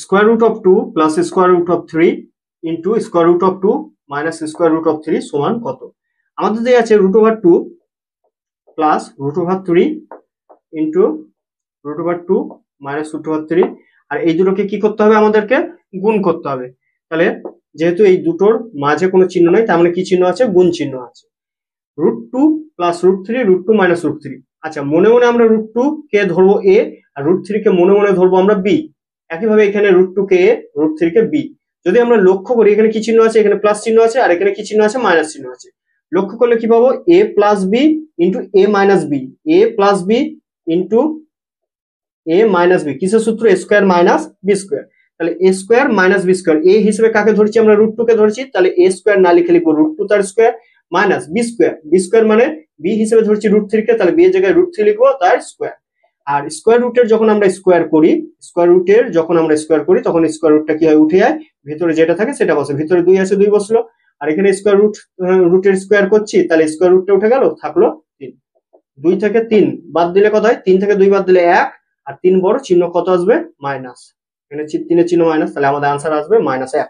Square root of 2 plus square root of 3 into square root of 2 minus square root of 3 সমান কত? আমাদের দেওয়া আছে root over 2 plus root over 3 into root over 2 minus root over 3, আর এই দুটোকে কি করতে হবে? আমাদেরকে গুণ করতে হবে। তাহলে যেহেতু এই দুটোর মাঝে কোনো চিহ্ন নাই, তার মানে কি চিহ্ন আছে? গুণ চিহ্ন আছে। Root 2 plus root 3 root 2 minus root 3। আচ্ছা, মনে মনে আমরা রুট 2 কে ধরবো এ, আর রুট 3 কে মনে মনে ধরবো আমরা বি। একইভাবে এখানে রুট 2 কে এ, রুট 3 কে বি। যদি আমরা লক্ষ্য করি এখানে কি চিহ্ন আছে? এখানে প্লাস চিহ্ন আছে, আর এখানে কি চিহ্ন আছে? মাইনাস চিহ্ন আছে। লক্ষ্য করলে কি পাবো? এ প্লাস বি ইন্টু এ মাইনাস বি, এ প্লাস বি ইন্টু এ মাইনাস বি। কিসের সূত্র? এ স্কোয়ার মাইনাস বি স্কোয়ার। তাহলে এ স্কোয়ার মাইনাস বি স্কোয়ার, এ হিসেবে কাকে ধরছি? আমরা রুট 2 কে ধরছি। তাহলে এ স্কোয়ার না লিখে লিখবো রুট 2 তার square minus B square. B square মানে বি হিসেবে ধরছি রুট 3 কে, তাহলে বি এর জায়গায় রুট 3 লিখবো তার স্কোয়ার। আর স্কোয়ার রুটের যখন আমরা স্কোয়ার করি, তখন স্কোয়ার রুটটা কি হয়? উঠে যায়, ভিতরে যেটা থাকে সেটা বসে। ভিতরে 2 আছে, 2 বসলো, আর এখানে স্কোয়ার রুটের স্কোয়ার করছি, তাহলে স্কোয়ার রুটটা উঠে গেল, থাকলো 3। 2 থেকে 3 বাদ দিলে কত হয়? 3 থেকে 2 বাদ দিলে 1, আর 3 বড় চিহ্ন কত আসবে? মাইনাস। এখানে 3 এর চিহ্ন মাইনাস, তাহলে আমাদের আনসার আসবে -1।